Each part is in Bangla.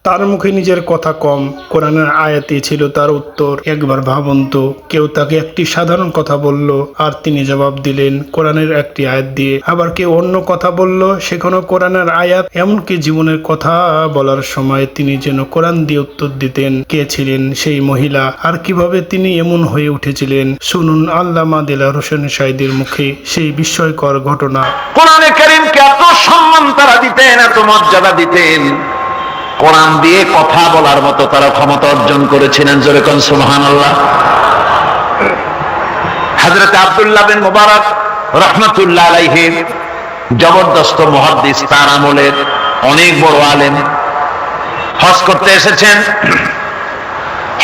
তার মুখে নিজের কথা কম, কোরআনের আয়াতে ছিল তার উত্তর। একবার ভাবুন তো, কেউ তাকে একটি সাধারণ কথা বলল আর তিনি জবাব দিলেন কোরআনের একটি আয়াত দিয়ে, আবার কেউ অন্য কথা বলল সেখানেও কোরআনের আয়াত। এমনকি জীবনের কথা বলার সময় তিনি যেন কোরআন দিয়ে উত্তর দিতেন। কে ছিলেন সেই মহিলা আর কিভাবে তিনি এমন হয়ে উঠেছিলেন? শুনুন আল্লামা দেলাওয়ার হোসেন সাঈদীর মুখে সেই বিস্ময়কর ঘটনা। কোরআনে কারীমকে এত সম্মান তারা দিতেন, এত মর্যাদা দিতেন, কোরআন দিয়ে কথা বলার মতো তারা ক্ষমতা অর্জন করেছিলেন। জোরে কোন সুবহানাল্লাহ। হযরত আব্দুল্লাহ বিন মুবারক রাহমাতুল্লাহ আলাইহি জবরদস্ত মুহাদ্দিস, তার আমলের অনেক বড় আলেম, হজ করতে এসেছেন।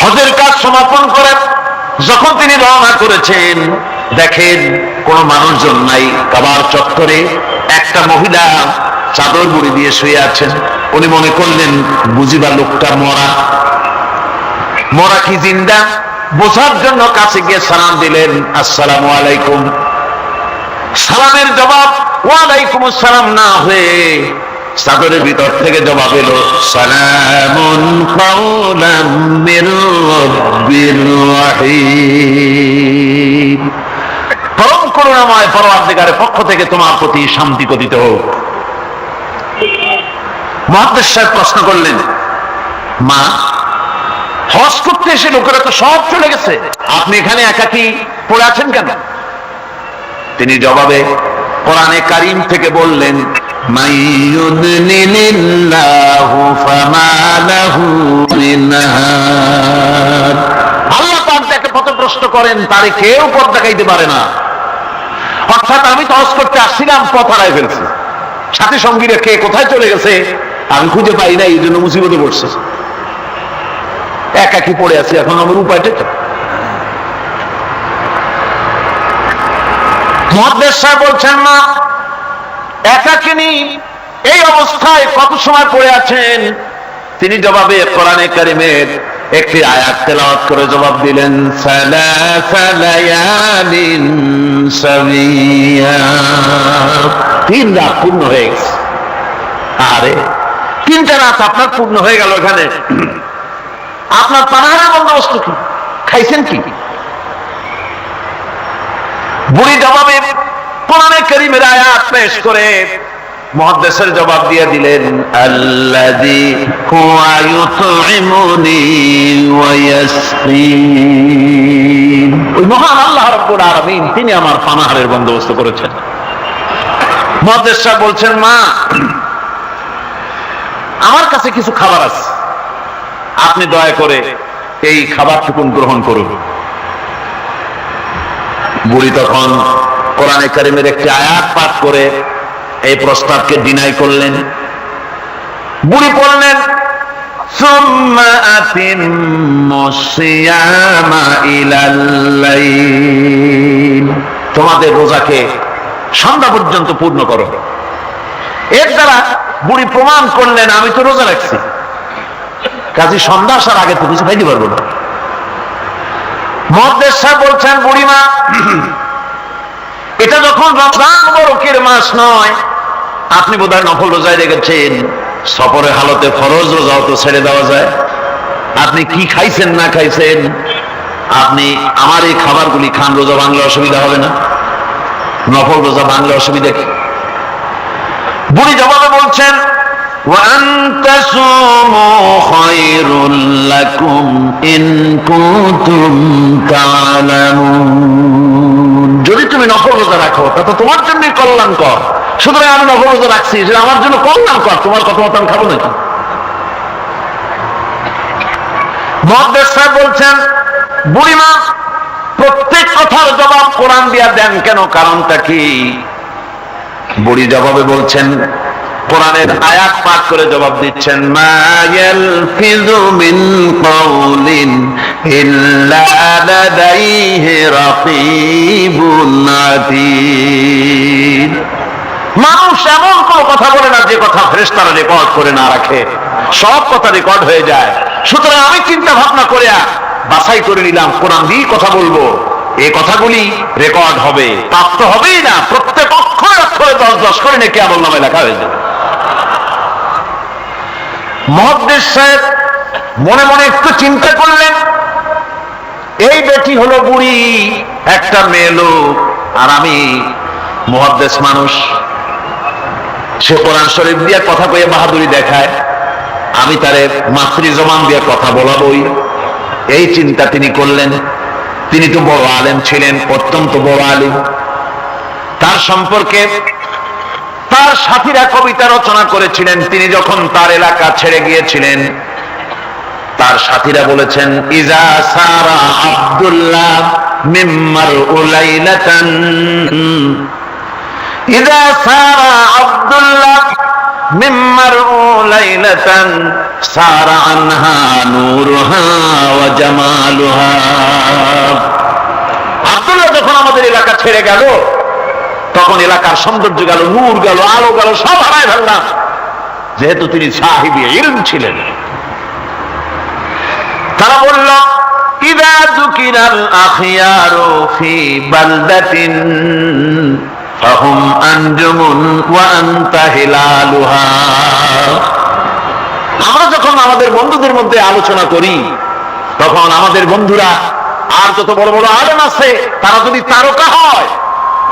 হজের কাজ সমাপন করে যখন তিনি রওনা করেছেন, দেখেন কোন মানুষজন নাই। কাবার চত্বরে একটা মহিলা চাদর মুড়ি দিয়ে শুয়ে আছেন। উনি মনে করলেন বুঝিবা লোকটা মরা কি জিন্দা, বোঝার জন্য কাছে গিয়ে সালাম দিলেন, আসসালামু আলাইকুম। সালামের জবাব ওয়ালাইকুম আসসালাম না হয়ে চাদরের ভিতর থেকে জবাব এলো সালামুন কাওলাম মির রাব্বির রহিম। পরম করুণাময় পরওয়ারদিগারের পক্ষ থেকে তোমার প্রতি শান্তি কথিত হোক। মুহাদ্দিস সাহেব প্রশ্ন করলেন, মা, হজ করতে এসে লোকেরা তো সব চলে গেছে, আপনি এখানে একাকী পড়ে আছেন কেন? তিনি জবাবে কোরআনে কারীম থেকে বললেন, মাইয়ুদলিলিল্লাহু ফামা লাহু মিন হাদ। আল্লাহ পাক যাকে পথভ্রষ্ট করেন তারে কেউ পথ দেখাইতে পারে না। অর্থাৎ আমি তো হজ করতে আসছিলাম, পথ হারাই ফেলছি, সাথী সঙ্গী রেখে কোথায় চলে গেছে আমি খুঁজে পাই না, এই জন্য মুসিবতে পড়ছে, একাকি পড়ে আছি, এখন আমার উপায়টা কি? মুহাদ্দিস সাহেব বলছেন, মা, একাকিনী এই অবস্থায় কত সময় পড়ে আছেন? তিনি জবাবে কোরআনে কারীমের একটি আয়াত তেলাওয়াত করে জবাব দিলেন, সালাসা লায়ালিন সাবিয়া। 3 রাত পূর্ণ হয়ে গেছে। আরে 3টা রাত আপনার পূর্ণ হয়ে গেল, এখানে আপনার পানাহারের বন্দোবস্ত কি? খাইছেন কি? বুড়ি জবাবে কোরআনে কারীমের আয়াত পেশ করে মুহাদ্দিসের জবাব দিয়ে দিলেন, আল্লাযী হুয়া ইউতঈমুনি ওয়া ইয়াসকিন। ওই মহান আল্লাহ রাব্বুল আলামিন, তিনি আমার পানাহারের বন্দোবস্ত করেছেন। মুহাদ্দিস সাহেব বলছেন, মা, আমার কাছে কিছু খাবার আছে, আপনি দয়া করে এই খাবারটুকু গ্রহণ করুন। বুড়ি তখন কোরআনে কারীমের একটি আয়াত পাঠ করে এই প্রস্তাবকে ডিনাই করলেন। বুড়ি পড়লেন, সুম্মা আতিম্মুস সিয়ামা ইলাল লাইল। তোমাদের রোজাকে সন্ধ্যা পর্যন্ত পূর্ণ করো। এর দ্বারা বুড়ি প্রমাণ করলেন আমি তো রোজা রাখছি, কাজী সন্ধ্যা আসার আগে তো কিছু খাইতে পারবো না। মুহাদ্দিস সাহেব বলছেন, বুড়িমা, এটা যখন রমজান মুবারকের মাস নয়, আপনি বোধহয় নফল রোজায় রেখেছেন। সফরের হালতে ফরজ রোজাও তো ছেড়ে দেওয়া যায়। আপনি কি খাইছেন না খাইছেন, আপনি আমার এই খাবারগুলি খান, রোজা ভাঙলে অসুবিধা হবে না? নফল রোজা ভাঙলে অসুবিধা কি? বুড়ি জবাবে বলছেন, ওয়া আনতা সুমু খায়রুল লাকুম ইন কুনতুম তা'লামুন। যদি তুমি নফল রোজা রাখো তা তো তোমার জন্যই কল্যাণকর, সুতরাং আমি নফল রোজা রাখছি, সেটা আমার জন্য কল্যাণকর, তোমার কথা মতো আমি খাবো নাকি? মুহাদ্দিস সাহেব বলছেন, বুড়িমা, প্রত্যেক কথার জবাব কোরআন দিয়া দেন কেন, কারণটা কি? বুড়ি জবাবে বলছেন, কোরআনের আয়াত পাঠ করে জবাব দিচ্ছেন, মা ইয়ালফিযু মিন কাওলিন ইল্লা লাদাইহি রাকীবুন আতীদ। মানুষ এমন কোন কথা বলে না যে কথা ফেরেশতারা রেকর্ড করে না রাখে, সব কথা রেকর্ড হয়ে যায়। সুতরাং আমি চিন্তা ভাবনা করে বাছাই করে নিলাম, কোরআন দিয়ে কথা বলবো, এই কথাগুলি রেকর্ড হবে, প্রাপ্ত হবেই না, প্রত্যেক অক্ষরে অক্ষরে 10 করে নাকি আমলনামায় লেখা হয়ে যাবে। মুহাদ্দিস সাহেব মনে মনে একটু চিন্তা করলেন, এই বেটি হলো বুড়ি, একটা মেয়ে লোক, আর আমি মুহাদ্দিস মানুষ, সে কোরআন শরীফ দিয়ে কথা কয়ে বাহাদুরি দেখায়, আমি তারে মাতৃ জবান দিয়ে কথা বলাবই। এই চিন্তা তিনি করলেন। তিনি তো বড় আলেম ছিলেন, অত্যন্ত বড় আলেম। তার সম্পর্কে তার সাথীরা কবিতা রচনা করেছিলেন। তিনি যখন তার এলাকা ছেড়ে গিয়েছিলেন, তার সাথীরা বলেছেন, ইজা সারা আব্দুল্লাহ মিম্মার উলাইলাতান, ইজা সারা আব্দুল্লাহ মিম্মার উলাইলাতান সারা আনহা নূরুহা ওয়া জামালুহা। আব্দুল্লাহ যখন আমাদের এলাকা ছেড়ে গেল, তখন এলাকার সৌন্দর্য গেল, নূর গেল, আলো গেল, সব হারায় ফেললাম, যেহেতু তিনি সাহিবি ইলম ছিলেন। তারা বলল, ইযা যুকিরাল আখিয়ারু ফি বালদাতিন ফাহুম আনজুমুন ওয়া আনতা হিলালুহা। আমরা যখন আমাদের বন্ধুদের মধ্যে আলোচনা করি, তখন আমাদের বন্ধুরা আর যত বড় বড় আলেম আছে, তারা যদি তারকা হয়,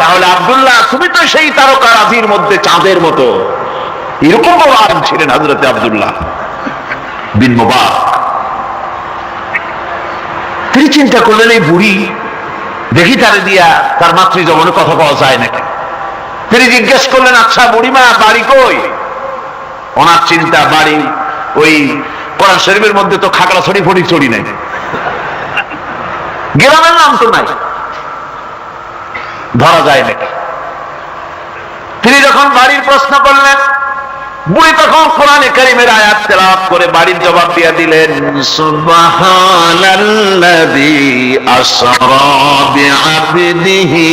তাহলে আব্দুল্লাহ তুমি তো সেই তারকা রাজির মধ্যে চাঁদের মতো। এরকম বড় আলেম ছিলেন হযরতে আব্দুল্লাহ বিন মুবারক। তিনি চিন্তা করলেন, এই বুড়ি, দেখি তারে দিয়া তার মাতৃ জবানে কথা পাওয়া যায় নাকি। তিনি জিজ্ঞেস করলেন, আচ্ছা বুড়িমা, বাড়ি কই? ওনার চিন্তা, বাড়ি ওই কোরআন শরীফের মধ্যে তো খাগড়াছড়ি ফটিকছড়ি নাই, গ্রামের নাম তো নাই, ধরা যায় নাকি। তিনি যখন বাড়ির প্রশ্ন করলেন, বুড়ি তখন কোরআনে কারীমের আয়াত তেলাওয়াত করে বাড়ির জবাব দিয়ে দিলেন, সুবহানাল্লাযী আসরা বিআবদিহি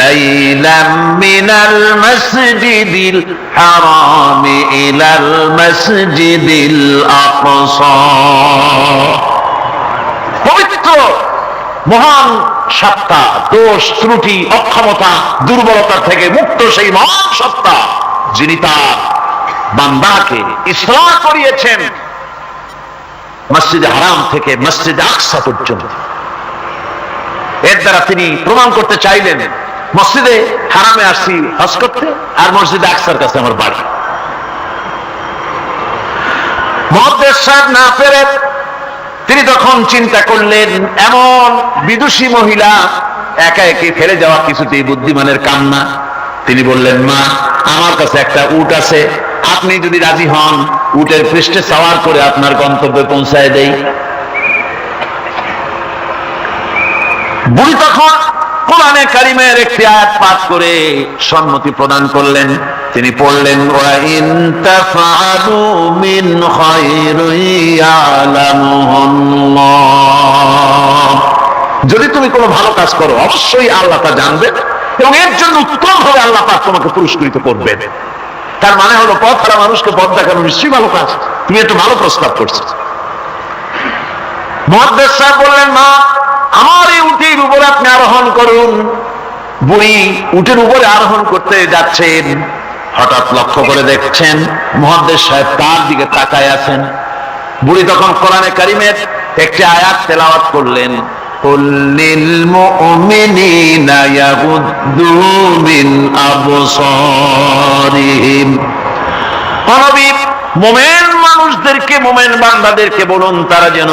লাইলাম মিনাল মাসজিদিল হারামি ইলাল মাসজিদিল আকসা। পবিত্র মহান সত্তা, দোষ ত্রুটি অক্ষমতা দুর্বলতা থেকে মুক্ত সেই মহান সত্তা, যিনি তার বান্দাকে ইসলাম করিয়েছেন মসজিদে হারাম থেকে মসজিদে আকসা পর্যন্ত। এর দ্বারা তিনি প্রমাণ করতে চাইলেন, মসজিদে হারামে আসছি হজ করতে, আর মসজিদে আকসার কাছে আমার বাড়ি। মুহাদ্দিস সাহেব না পেরে তিনি তখন চিন্তা করলেন, এমন বিদুষী মহিলা একা একে ফেলে যাওয়া কিছুতেই বুদ্ধিমানের কাম না। তিনি বললেন, মা, আমার কাছে একটা উট আছে, আপনি যদি রাজি হন, উটের পৃষ্ঠে সওয়ার করে আপনার গন্তব্যে পৌঁছায় দেই। বুড়ি তখন কোরআনে কারীমের একটি আয়াত পাঠ করে সম্মতি প্রদান করলেন। তিনি পড়লেন, ওয়া ইন তাফআলু মিন খায়রিন ইয়ালামুহুল্লাহ। যদি তুমি কোনো ভালো কাজ করো, অবশ্যই আল্লাহ তা জানবেন, এবং এর জন্য উত্তম হবে আল্লাহ পাক তোমাকে পুরস্কৃত করবেন। তার মানে হলো, পথ হারা মানুষকে পথ দেখানো নিশ্চয়ই ভালো কাজ। তুমি একটু ভালো প্রস্তাব করছো। মুহাদ্দিস সাহেব বললেন, মা, আমার এই উটের উপরে আপনি আরোহণ করুন। বুড়ি উটের উপরে আরোহণ করতে যাচ্ছেন, হঠাৎ লক্ষ্য করে দেখছেন মুহাদ্দিস সাহেব তার দিকে তাকায় আছেন। বুড়ি তখন কোরআনে কারীমের একটি আয়াত তেলাওয়াত করলেন, কুল লিল মুমিনিনা ইয়াগুদ্দু মিন আবসারিহিম। নবী, মুমিন মানুষদেরকে, মুমিন বান্দাদেরকে বলুন, তারা যেন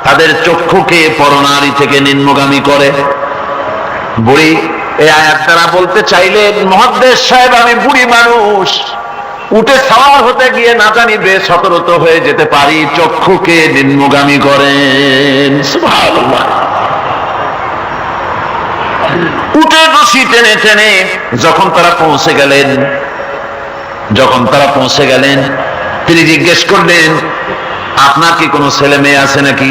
তাদের চক্ষুকে পরনারী থেকে নিম্নগামী করে। বুড়ি এই আয়াত দ্বারা বলতে চাইলেন, মুহাদ্দিস সাহেব, আমি বুড়ি মানুষ, উঠে সওয়ার হতে গিয়ে না জানি বেসতর্ক হয়ে যেতে পারি, চক্ষুকে নিম্নগামী করেন। সুবহানাল্লাহ। উঠে রশি টেনে টেনে যখন তারা পৌঁছে গেলেন, তিনি জিজ্ঞেস করলেন, আপনার কি কোনো ছেলে মেয়ে আছে নাকি?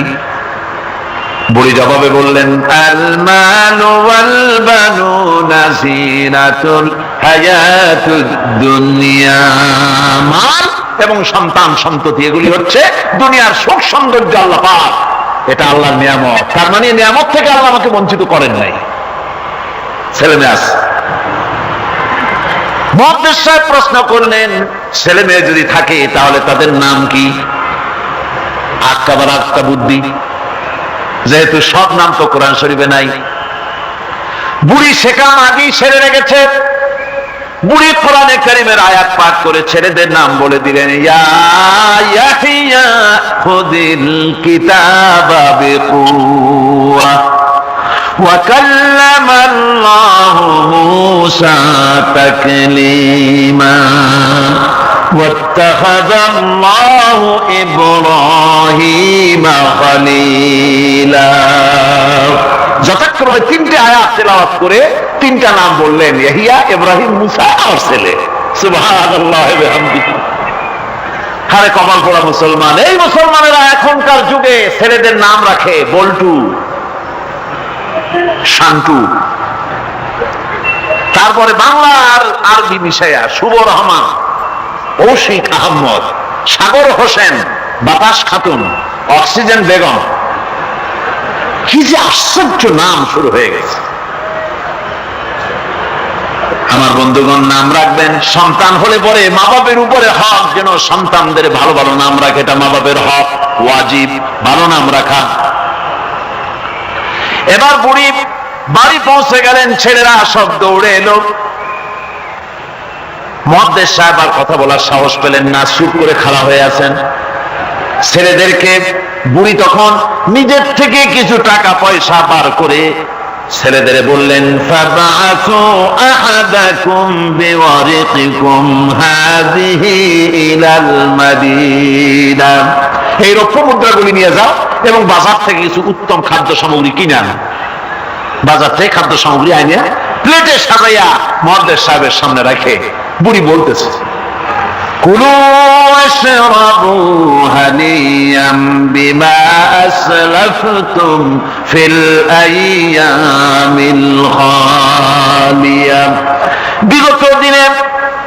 বুড়ি জবাবে বললেন, আল মালু ওয়াল বানুনা জিনাতুল হায়াতুদ দুনিয়া। মাল এবং সন্তান সন্ততি এগুলি হচ্ছে দুনিয়ার সুখ সৌন্দর্য, আল্লাহ পাক, এটা আল্লাহর নিয়ামত। তার মানে নিয়ামত থেকে আল্লাহ আমাকে বঞ্চিত করেন নাই, ছেলে মেয়ে আছে। মুহাদ্দিস সাহেব প্রশ্ন করলেন, ছেলে মেয়ে যদি থাকে তাহলে তাদের নাম কি? আটটা বুদ্ধি, যেহেতু সব নাম তো কোরআন শরীফে নাই। বুড়ি শেখাম আগেই সেরে রেখেছে। বুড়ি কোরআনে কারীমের আয়াত পাঠ করে ছেলেদের নাম বলে দিলেন, ইয়া ইয়াহিয়া খুযিল কিতাবা বিকুওয়া ওয়া কাল্লামাল্লাহু মূসা তাকলীমা ওয়াত্তাখাযাল্লাহু ইব্রাহিমা খলীলা। যথাক্রমে তিনটে আয়াত তেলাওয়াত করে তিনটা নাম বললেন, ইয়াহিয়া, ইব্রাহিম, মুসা আর ছেলে। সুবহানাল্লাহ ওয়া বিহামদিহি। আরে কপাল পোড়া মুসলমান! এই মুসলমানেরা এখনকার যুগে ছেলেদের নাম রাখে বল্টু, শান্টু, তারপরে বাংলা আর আরবি মিশাইয়া শুভ রহমান, কৌশিক আহমদ, সাগর হোসেন, বাতাস খাতুন, অক্সিজেন বেগম। কি যে আশ্চর্য নাম শুরু হয়ে গেছে। আমার বন্ধুগণ, নাম রাখবেন, সন্তান হলে পরে মা বাপের উপরে হক যেন সন্তানদের ভালো ভালো নাম রাখে। এটা মা বাপের হক, ওয়াজিব, ভালো নাম রাখা। এবার বুড়ি বাড়ি পৌঁছে গেলেন, ছেলেরা সব দৌড়ে এলো। মুহাদ্দিস সাহেব আর কথা বলার সাহস পেলেন না, চুপ করে খাড়া হয়ে আছেন। ছেলেদেরকে বুড়ি তখন নিজের থেকে কিছু টাকা পয়সা বার করে ছেলেদের বললেন, ফাবাআসু আহাদাকুম বিওয়ারিকিকুম হাযিহি ইলাল মাদিনা। এই রৌপ্য মুদ্রাগুলি নিয়ে যাও এবং বাজার থেকে কিছু উত্তম খাদ্য সামগ্রী কিনে আনো। বাজার থেকে খাদ্য সামগ্রী আনিয়ে প্লেটে সাজাইয়া মুহাদ্দিস সাহেবের সামনে রাখে বুড়ি বলতেছে, কুলু ওয়াশরাবু হানিয়াম বিমা আসলাফতুম ফিল আইয়ামিল খালিয়া। বিগত দিনে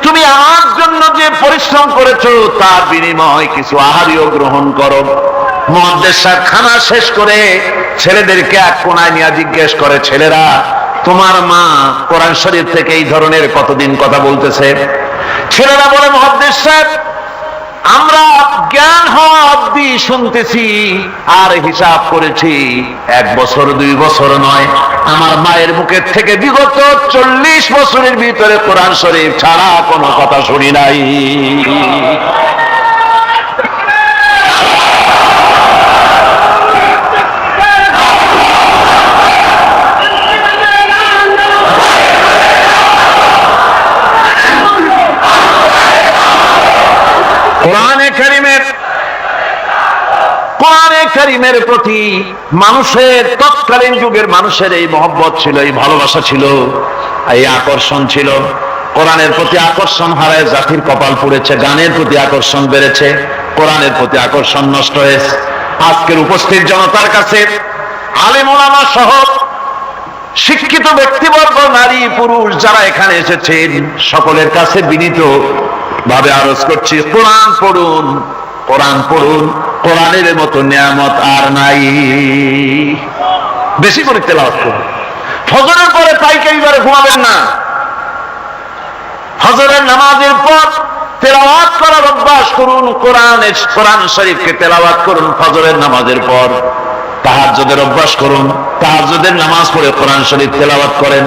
তুমি আমার জন্য যে পরিশ্রম করেছো তার বিনিময়ে কিছু আহারীয় গ্রহণ করো। মুহাদ্দিস সাহেব খানা শেষ করে ছেলেদেরকে এক কোনায় নিয়ে জিজ্ঞেস করে, ছেলেরা, তোমার মা কোরআন শরীফ থেকে এই ধরনের কতদিন কথা বলতেছে? ছেলেরা বলে, মুহাদ্দিস সাহেব, আমরা জ্ঞান হওয়া অবধি শুনতেছি আর হিসাব করেছি 1 বছর 2 বছর নয়, আমার মায়ের মুখের থেকে বিগত 40 বছরের ভিতরে কোরআন শরীফ ছাড়া কোনো কথা শুনি নাই। কোরআনে কারীমের প্রতি মানুষের, তৎকালীন যুগের মানুষের এই মহব্বত ছিল, এই ভালোবাসা ছিল, এই আকর্ষণ ছিল। কোরআনের প্রতি আকর্ষণ হারায় জাতির কপাল পুড়েছে। গানের প্রতি আকর্ষণ বেড়েছে, কোরআনের প্রতি আকর্ষণ নষ্ট হয়েছে। আজকের উপস্থিত জনতার কাছে আলেম ওলামা সহ শিক্ষিত ব্যক্তিবর্গ, নারী পুরুষ যারা এখানে এসেছেন, সকলের কাছে বিনীত ভাবে আরজ করছি, কোরআন পড়ুন, কোরআন পড়ুন। কোরআনের মতো নিয়ামত আর নাই। বেশি করে তেলাওয়াত করুন। ফজরের পরে পাইকারিবারে ঘুমাবেন না। ফজরের নামাজের পর তেলাওয়াত করার অভ্যাস করুন। কোরআন শরীফকে তেলাওয়াত করুন ফজরের নামাজের পর। তাহাজ্জুদের অভ্যাস করুন। তাহাজ্জুদের নামাজ পড়ে কোরআন শরীফ তেলাওয়াত করেন।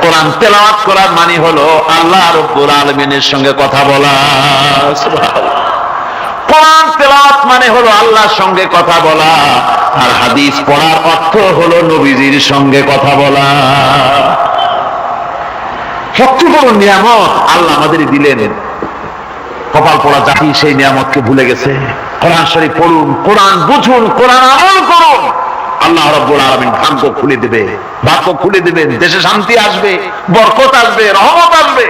কোরআন তেলাওয়াত করার মানে হলো আল্লাহ রাব্বুল আলামিনের সঙ্গে কথা বলা। সুবহানাল্লাহ। কোরআন তেলাওয়াত মানে হলো আল্লাহর সঙ্গে কথা বলা, আর হাদিস পড়ার অর্থ হলো নবীজির সঙ্গে কথা বলা। সবচেয়ে বড় নিয়ামত আল্লাহ আমাদের দিলেন। কপাল পোড়া জাতি সেই নিয়ামতকে ভুলে গেছে। কোরআন শরীফ পড়ুন, কোরআন বুঝুন, কোরআন আমল করুন। আল্লাহ রাব্বুল আলামিন ভাগ্য খুলে দেবে, ভাগ্য খুলে দেবেন। দেশে শান্তি আসবে, বরকত আসবে, রহমত আসবে।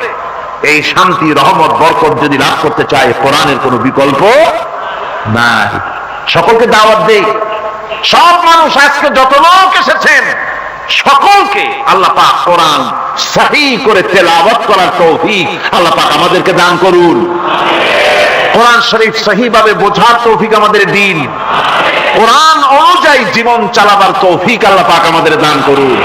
এই শান্তি, রহমত, বরকত যদি লাভ করতে চায়, কোরআনের কোনো বিকল্প নাই। সকলকে দাওয়াত দেই, সব মানুষ আজকে যত লোক এসেছেন সকলকে আল্লাহ পাক কোরআন সহি করে তেলাওয়াত করার তৌফিক আল্লাহ পাক আমাদেরকে দান করুন। কোরআন শরীফ সহিভাবে বোঝার তৌফিক আমাদের দিন। কোরআন অনুযায়ী জীবন চালাবার তৌফিক আল্লাহ পাক আমাদের দান করুন।